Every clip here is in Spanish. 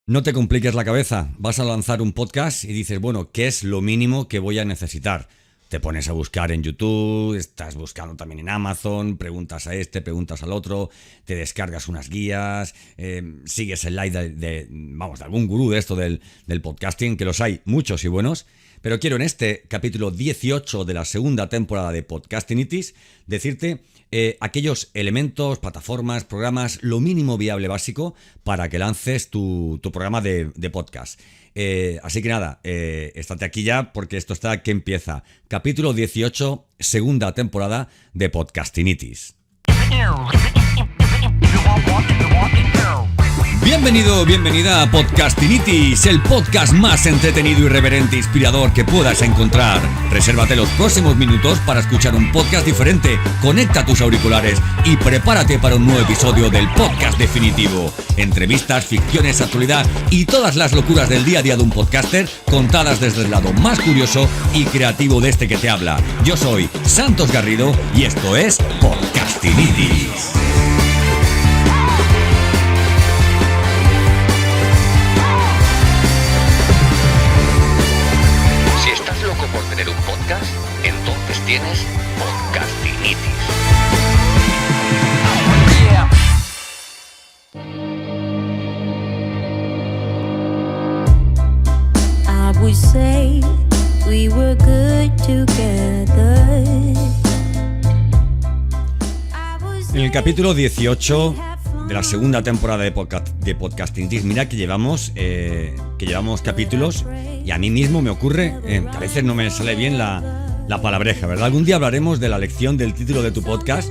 No te compliques la cabeza, vas a lanzar un podcast y dices, bueno, ¿qué es lo mínimo que voy a necesitar? Te pones a buscar en YouTube, estás buscando también en Amazon, preguntas a este, preguntas al otro, te descargas unas guías, sigues el live de algún gurú de esto del podcasting, que los hay muchos y buenos. Pero quiero en este capítulo 18 de la segunda temporada de Podcastinitis decirte aquellos elementos, plataformas, programas, lo mínimo viable básico para que lances tu programa de podcast. Así que nada, estate aquí ya porque esto está que empieza. Capítulo 18, segunda temporada de Podcastinitis. Bienvenido, bienvenida a Podcastinitis, el podcast más entretenido, irreverente e inspirador que puedas encontrar. Resérvate los próximos minutos para escuchar un podcast diferente, conecta tus auriculares y prepárate para un nuevo episodio del podcast definitivo. Entrevistas, ficciones, actualidad y todas las locuras del día a día de un podcaster contadas desde el lado más curioso y creativo de este que te habla. Yo soy Santos Garrido y esto es Podcastinitis. Entonces tienes Podcastinitis. I would say we were good together. En el capítulo 18 de la segunda temporada de Podcastinitis, mira que llevamos capítulos y a mí mismo me ocurre que a veces no me sale bien la palabreja, ¿verdad? Algún día hablaremos de la elección del título de tu podcast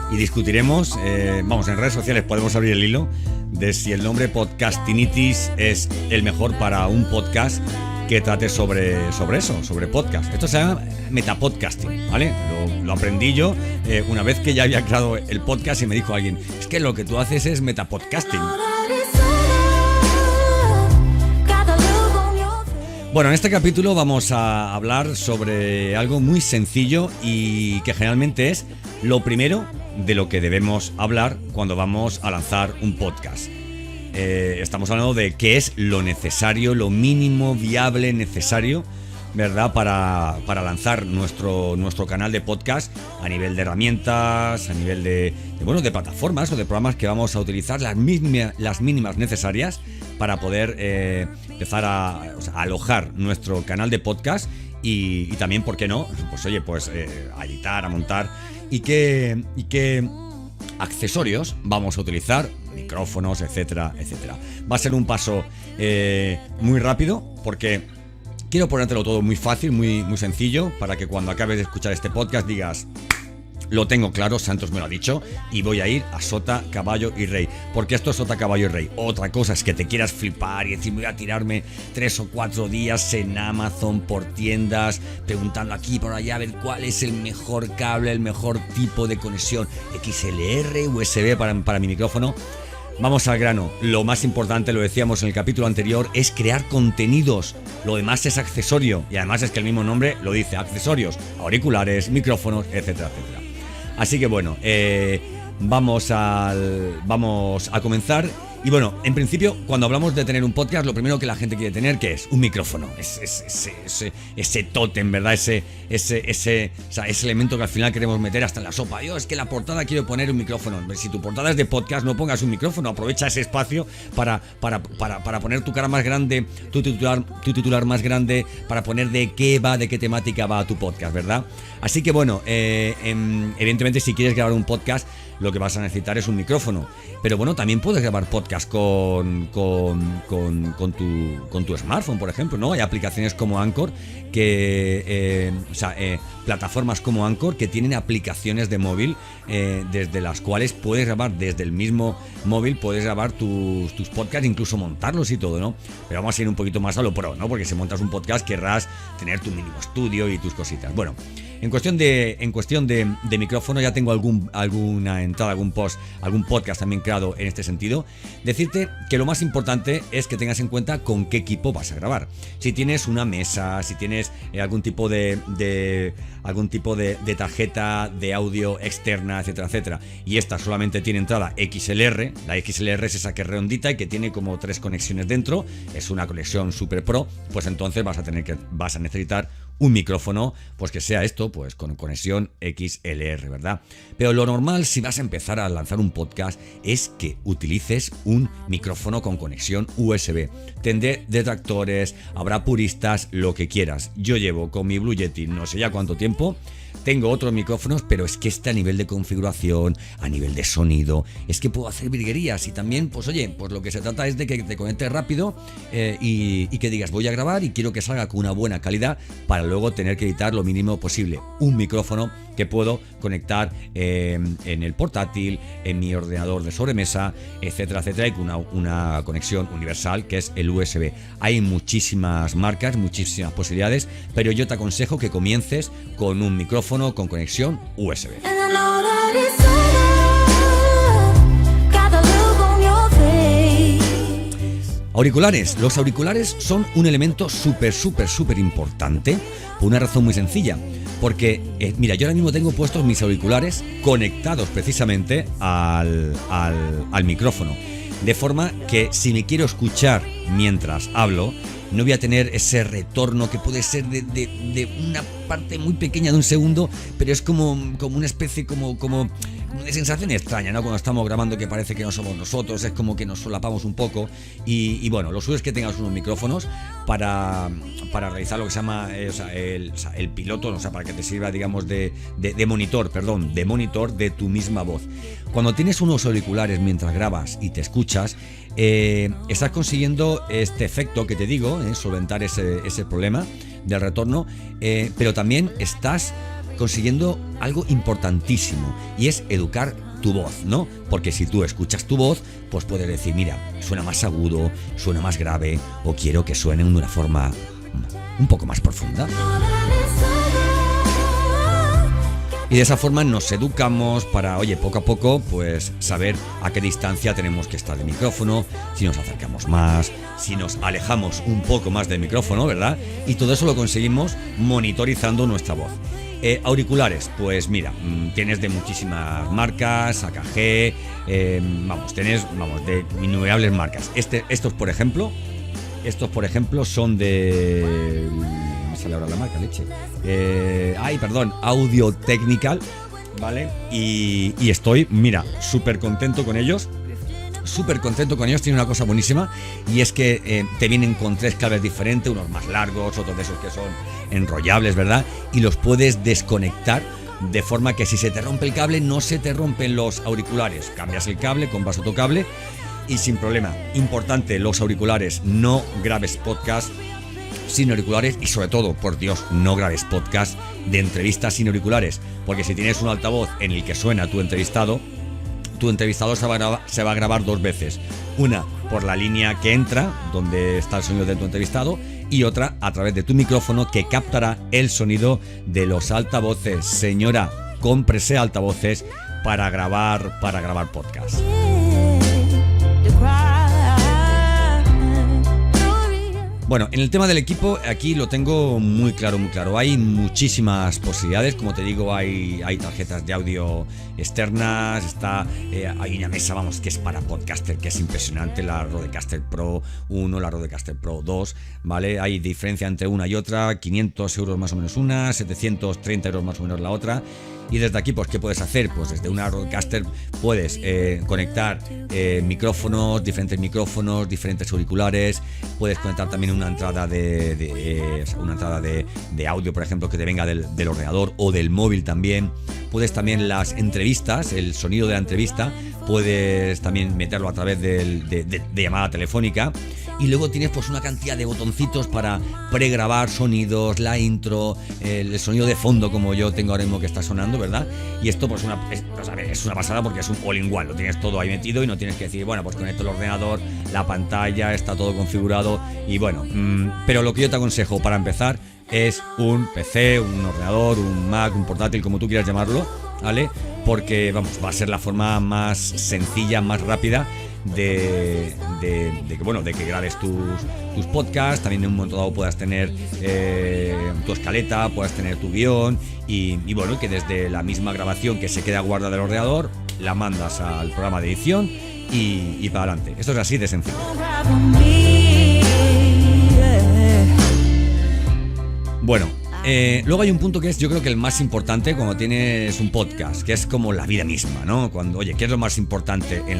y discutiremos, en redes sociales podemos abrir el hilo de si el nombre Podcastinitis es el mejor para un podcast que trate sobre eso, sobre podcast. Esto se llama metapodcasting, ¿vale? Lo aprendí yo una vez que ya había creado el podcast y me dijo alguien, es que lo que tú haces es metapodcasting. Bueno, en este capítulo vamos a hablar sobre algo muy sencillo y que generalmente es lo primero de lo que debemos hablar cuando vamos a lanzar un podcast. Estamos hablando de qué es lo necesario, lo mínimo viable necesario, ¿verdad? Para lanzar nuestro canal de podcast a nivel de herramientas, a nivel de plataformas o de programas que vamos a utilizar, las mínimas necesarias para poder empezar a alojar nuestro canal de podcast y también, ¿por qué no? A editar, a montar y qué accesorios vamos a utilizar, micrófonos, etcétera, etcétera. Va a ser un paso muy rápido porque quiero ponértelo todo muy fácil, muy, muy sencillo, para que cuando acabes de escuchar este podcast digas, lo tengo claro, Santos me lo ha dicho, y voy a ir a sota, caballo y rey. Porque esto es sota, caballo y rey. Otra cosa es que te quieras flipar y decir, voy a tirarme 3 o 4 días en Amazon por tiendas, preguntando aquí por allá a ver cuál es el mejor cable, el mejor tipo de conexión, XLR, USB para mi micrófono. Vamos al grano. Lo más importante, lo decíamos en el capítulo anterior, es crear contenidos. Lo demás es accesorio. Y además es que el mismo nombre lo dice, accesorios, auriculares, micrófonos, etcétera, etcétera. Así que bueno, vamos a comenzar. Y bueno, en principio, cuando hablamos de tener un podcast, lo primero que la gente quiere tener, ¿qué es? Un micrófono. Ese tótem, ¿verdad? Ese elemento que al final queremos meter hasta en la sopa. Yo, es que la portada quiero poner un micrófono. Si tu portada es de podcast, no pongas un micrófono. Aprovecha ese espacio para poner tu cara más grande, tu titular más grande, para poner de qué temática va tu podcast, ¿verdad? Así que bueno, evidentemente si quieres grabar un podcast, lo que vas a necesitar es un micrófono. Pero bueno, también puedes grabar podcast con tu smartphone, por ejemplo, ¿no? Hay aplicaciones como Anchor plataformas como Anchor que tienen aplicaciones de móvil desde las cuales puedes grabar desde el mismo móvil, puedes grabar tus podcasts, incluso montarlos y todo, ¿no? Pero vamos a ir un poquito más a lo pro, ¿no? Porque si montas un podcast querrás tener tu mínimo estudio y tus cositas. Bueno, en cuestión de micrófono ya tengo alguna entrada, algún post, algún podcast también creado en este sentido. Decirte que lo más importante es que tengas en cuenta con qué equipo vas a grabar. Si tienes una mesa, si tienes algún tipo de algún tipo de tarjeta de audio externa, etcétera, etcétera, y esta solamente tiene entrada XLR, la XLR es esa que es redondita y que tiene como 3 conexiones dentro, es una conexión Super Pro, pues entonces vas a necesitar un micrófono, pues que sea esto, pues con conexión XLR, ¿verdad? Pero lo normal si vas a empezar a lanzar un podcast es que utilices un micrófono con conexión USB. Tendré detractores, habrá puristas, lo que quieras. Yo llevo con mi Blue Yeti no sé ya cuánto tiempo. Tengo otros micrófonos, pero es que a nivel de configuración, a nivel de sonido, es que puedo hacer virguerías. Y también, pues oye, pues lo que se trata es de que te conectes rápido y que digas, voy a grabar y quiero que salga con una buena calidad para luego tener que editar lo mínimo posible. Un micrófono que puedo conectar en el portátil, en mi ordenador de sobremesa, etcétera, etcétera, y con una conexión universal que es el USB. Hay muchísimas marcas, muchísimas posibilidades, pero yo te aconsejo que comiences con un micrófono con conexión USB. Auriculares. Los auriculares son un elemento súper importante por una razón muy sencilla. Porque, mira, yo ahora mismo tengo puestos mis auriculares conectados precisamente al micrófono. De forma que si me quiero escuchar mientras hablo, no voy a tener ese retorno que puede ser de una parte muy pequeña de un segundo, pero es como una especie como una sensación extraña, ¿no? Cuando estamos grabando que parece que no somos nosotros, es como que nos solapamos un poco y bueno, lo suyo es que tengas unos micrófonos para realizar lo que se llama el piloto, o sea, para que te sirva, digamos, de monitor de tu misma voz. Cuando tienes unos auriculares mientras grabas y te escuchas, estás consiguiendo este efecto que te digo, solventar ese problema del retorno, pero también estás consiguiendo algo importantísimo y es educar tu voz, ¿no? Porque si tú escuchas tu voz, pues puedes decir, mira, suena más agudo, suena más grave, o quiero que suene de una forma un poco más profunda. Y de esa forma nos educamos para, oye, poco a poco, pues saber a qué distancia tenemos que estar del micrófono, si nos acercamos más, si nos alejamos un poco más del micrófono, ¿verdad? Y todo eso lo conseguimos monitorizando nuestra voz. Auriculares, pues mira, tienes de muchísimas marcas, AKG, tienes de innumerables marcas. Estos por ejemplo son de... me sale ahora la marca, leche. Audio Technical, ¿vale? Y estoy, mira, súper contento con ellos. Tiene una cosa buenísima y es que te vienen con 3 cables diferentes, unos más largos, otros de esos que son enrollables, ¿verdad? Y los puedes desconectar de forma que si se te rompe el cable no se te rompen los auriculares. Cambias el cable, compras otro cable y sin problema. Importante, los auriculares, no grabes podcast sin auriculares y sobre todo, por Dios, no grabes podcast de entrevistas sin auriculares, porque si tienes un altavoz en el que suena tu entrevistado se va a grabar 2 veces. Una por la línea que entra, donde está el sonido de tu entrevistado, y otra a través de tu micrófono que captará el sonido de los altavoces. Señora, cómprese altavoces para grabar podcast. Bueno, en el tema del equipo, aquí lo tengo muy claro. Hay muchísimas posibilidades, como te digo, hay tarjetas de audio externas, hay una mesa, que es para podcaster, que es impresionante, la Rodecaster Pro 1, la Rodecaster Pro 2, ¿vale? Hay diferencia entre una y otra, 500 euros más o menos una, 730 euros más o menos la otra. Y desde aquí, pues, ¿qué puedes hacer? Pues desde una Rodecaster puedes conectar diferentes micrófonos, diferentes auriculares. Puedes conectar también una entrada de audio, por ejemplo, que te venga del ordenador o del móvil también. Puedes también las entrevistas, el sonido de la entrevista, puedes también meterlo a través de llamada telefónica. Y luego tienes pues una cantidad de botoncitos para pregrabar sonidos, la intro, el sonido de fondo como yo tengo ahora mismo que está sonando, ¿verdad? Y esto pues es una pasada porque es un all-in-one, lo tienes todo ahí metido y no tienes que decir, bueno, pues conecto el ordenador, la pantalla, está todo configurado y bueno, pero lo que yo te aconsejo para empezar es un PC, un ordenador, un Mac, un portátil, como tú quieras llamarlo, ¿vale? Porque va a ser la forma más sencilla, más rápida de que grabes tus podcasts. También en un momento dado puedas tener tu escaleta, puedas tener tu guión y bueno, que desde la misma grabación que se queda guardada del ordenador, la mandas al programa de edición y para adelante. Esto es así de sencillo. Bueno, luego hay un punto que es, yo creo que el más importante cuando tienes un podcast, que es como la vida misma, ¿no? Cuando, oye, ¿qué es lo más importante en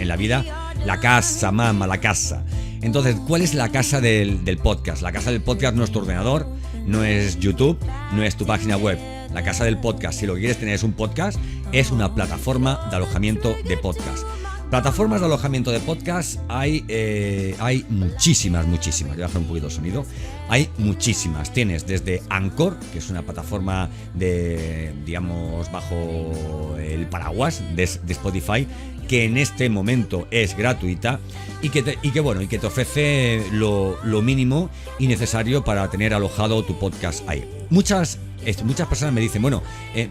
la vida? La casa, mamá, la casa. Entonces, ¿cuál es la casa del podcast? La casa del podcast no es tu ordenador, no es YouTube, no es tu página web. La casa del podcast, si lo que quieres tener es un podcast, es una plataforma de alojamiento de podcast. Plataformas de alojamiento de podcast hay muchísimas. Voy a bajar un poquito el sonido. Hay muchísimas. Tienes desde Anchor, que es una plataforma digamos, bajo el paraguas de Spotify, que en este momento es gratuita y que te ofrece lo mínimo y necesario para tener alojado tu podcast ahí. Muchas personas me dicen, bueno,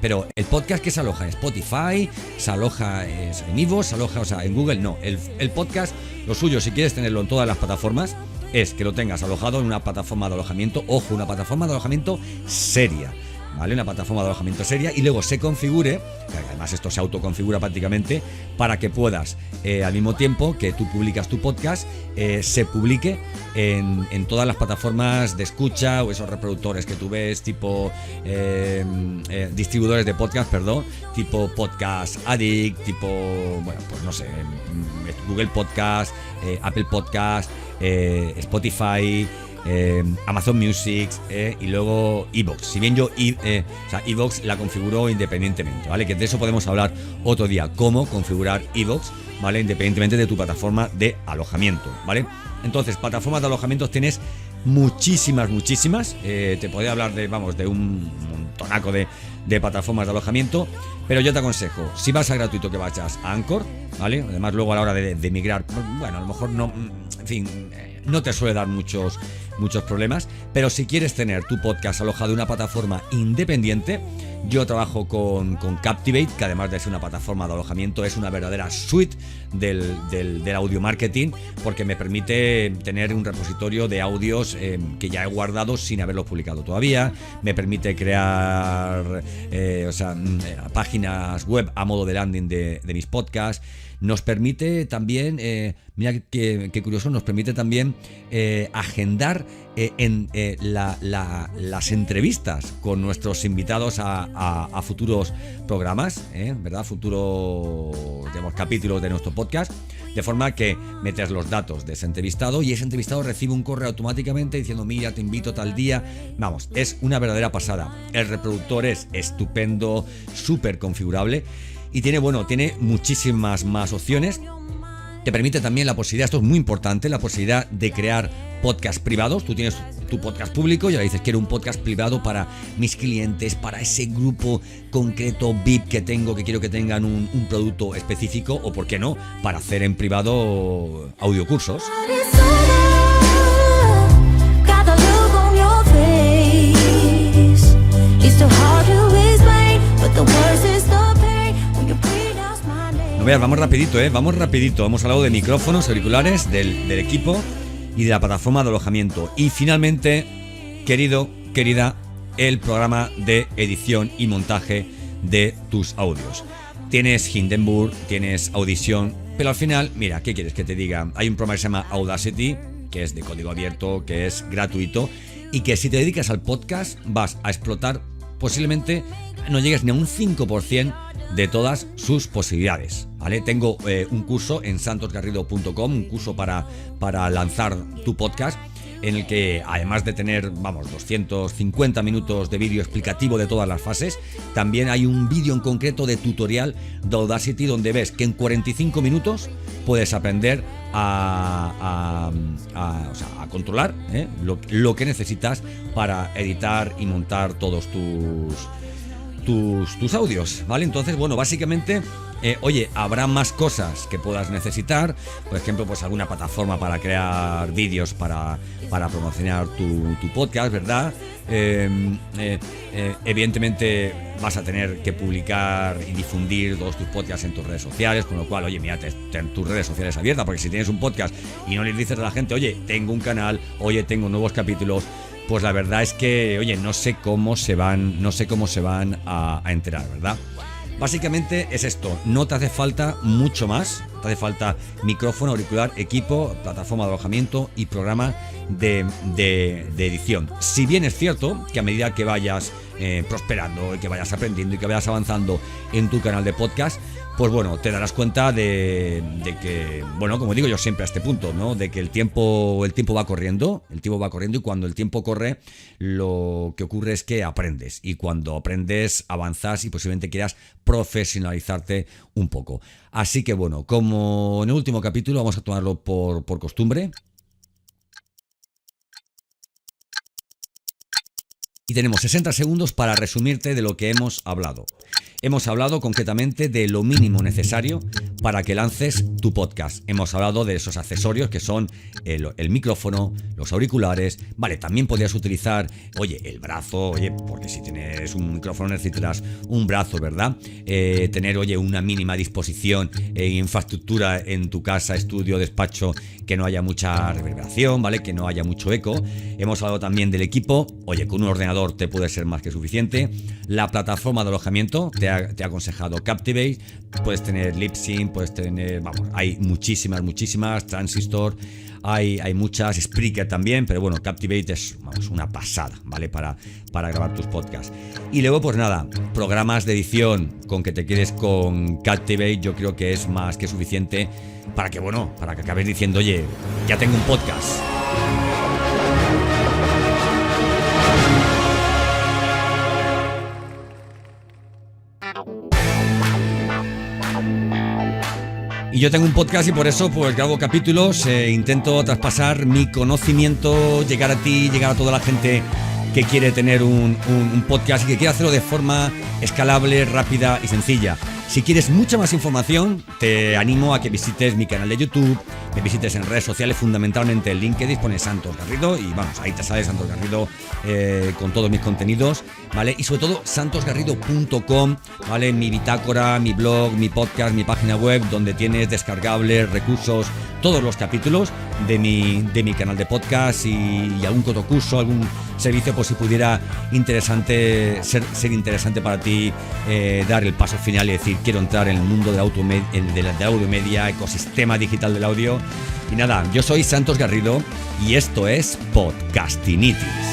pero el podcast ¿qué se aloja? ¿En Spotify? ¿Se aloja en iVoox? ¿Se aloja, en Google? No, el podcast, lo suyo, si quieres tenerlo en todas las plataformas, es que lo tengas alojado en una plataforma de alojamiento, ojo, una plataforma de alojamiento seria, ¿vale? Una plataforma de alojamiento seria, y luego se configure, además esto se autoconfigura prácticamente, para que puedas, al mismo tiempo que tú publicas tu podcast, se publique en todas las plataformas de escucha o esos reproductores que tú ves, tipo distribuidores de podcast, tipo Podcast Addict, tipo, bueno, pues no sé, Google Podcast, Apple Podcast, Spotify, Amazon Music, y luego iVoox. Si bien yo iVoox la configuro independientemente, ¿vale? Que de eso podemos hablar otro día, cómo configurar iVoox, ¿vale? Independientemente de tu plataforma de alojamiento, ¿vale? Entonces, plataformas de alojamiento tienes muchísimas. Te podría hablar de un montonaco de plataformas de alojamiento, pero yo te aconsejo, si vas a gratuito, que vayas a Anchor, ¿vale? Además, luego a la hora de migrar, bueno, a lo mejor no, en fin, no te suele dar muchos problemas, pero si quieres tener tu podcast alojado en una plataforma independiente, yo trabajo con Captivate, que además de ser una plataforma de alojamiento, es una verdadera suite del audio marketing, porque me permite tener un repositorio de audios que ya he guardado sin haberlos publicado todavía, me permite crear páginas web a modo de landing de mis podcasts. Nos permite también, mira qué curioso, nos permite también agendar las entrevistas con nuestros invitados a futuros programas, ¿verdad? Futuros, digamos, capítulos de nuestro podcast, de forma que metes los datos de ese entrevistado y ese entrevistado recibe un correo automáticamente diciendo, mira, te invito tal día. Vamos, es una verdadera pasada. El reproductor es estupendo, súper configurable. Y tiene muchísimas más opciones. Te permite también la posibilidad, esto es muy importante, la posibilidad de crear podcasts privados. Tú tienes tu podcast público y ahora dices, quiero un podcast privado para mis clientes, para ese grupo concreto VIP que tengo, que quiero que tengan un producto específico, o por qué no, para hacer en privado audiocursos. Vamos rapidito. Hemos hablado de micrófonos, auriculares, del equipo y de la plataforma de alojamiento. Y finalmente, querida, el programa de edición y montaje de tus audios. Tienes Hindenburg, tienes Audition, pero al final, mira, ¿qué quieres que te diga? Hay un programa que se llama Audacity, que es de código abierto, que es gratuito, y que si te dedicas al podcast vas a explotar, posiblemente no llegues ni a un 5% de todas sus posibilidades, ¿vale? Tengo un curso en santosgarrido.com, un curso para lanzar tu podcast, en el que, además de tener, 250 minutos de vídeo explicativo de todas las fases, también hay un vídeo en concreto de tutorial de Audacity, donde ves que en 45 minutos puedes aprender a controlar lo que necesitas para editar y montar todos tus tus audios, ¿vale? Entonces, bueno, básicamente, oye, habrá más cosas que puedas necesitar, por ejemplo, pues alguna plataforma para crear vídeos para promocionar tu podcast, ¿verdad? Evidentemente vas a tener que publicar y difundir todos tus podcasts en tus redes sociales, con lo cual, oye, mira, ten tus redes sociales abiertas, porque si tienes un podcast y no le dices a la gente, oye, tengo un canal, oye, tengo nuevos capítulos, pues la verdad es que, oye, no sé cómo se van a enterar, ¿verdad? Básicamente es esto, no te hace falta mucho más, te hace falta micrófono, auricular, equipo, plataforma de alojamiento y programa de edición. Si bien es cierto que a medida que vayas prosperando y que vayas aprendiendo y que vayas avanzando en tu canal de podcast, pues bueno, te darás cuenta de que, bueno, como digo yo siempre a este punto, ¿no? De que el tiempo va corriendo y cuando el tiempo corre, lo que ocurre es que aprendes. Y cuando aprendes, avanzas y posiblemente quieras profesionalizarte un poco. Así que bueno, como en el último capítulo, vamos a tomarlo por costumbre. Y tenemos 60 segundos para resumirte de lo que hemos hablado. Hemos hablado concretamente de lo mínimo necesario para que lances tu podcast. Hemos hablado de esos accesorios que son el micrófono, los auriculares. Vale, también podrías utilizar, oye, el brazo, oye, porque si tienes un micrófono necesitarás un brazo, ¿verdad? Tener, oye, una mínima disposición e infraestructura en tu casa, estudio, despacho, que no haya mucha reverberación, ¿vale? Que no haya mucho eco. Hemos hablado también del equipo. Oye, con un ordenador te puede ser más que suficiente. La plataforma de alojamiento, te ha aconsejado Captivate. Puedes tener Libsyn, puedes tener, vamos, hay muchísimas, Transistor, hay muchas, Spreaker también, pero bueno, Captivate es, vamos, una pasada, ¿vale? Para grabar tus podcasts. Y luego, pues nada, programas de edición. Con que te quedes con Captivate, yo creo que es más que suficiente para que, bueno, para que acabes diciendo, oye, ya tengo un podcast. Y yo tengo un podcast y por eso pues grabo capítulos, intento traspasar mi conocimiento, llegar a ti, llegar a toda la gente que quiere tener un podcast y que quiere hacerlo de forma escalable, rápida y sencilla. Si quieres mucha más información, te animo a que visites mi canal de YouTube, me visites en redes sociales, fundamentalmente en LinkedIn, pones Santos Garrido y vamos, ahí te sale Santos Garrido con todos mis contenidos, ¿vale? Y sobre todo santosgarrido.com, ¿vale? Mi bitácora, mi blog, mi podcast, mi página web, donde tienes descargables, recursos, todos los capítulos de mi canal de podcast y algún curso, algún servicio, pues si pudiera ser interesante para ti, dar el paso final y decir, quiero entrar en el mundo del audio media, ecosistema digital del audio. Y nada, yo soy Santos Garrido y esto es Podcastinitis.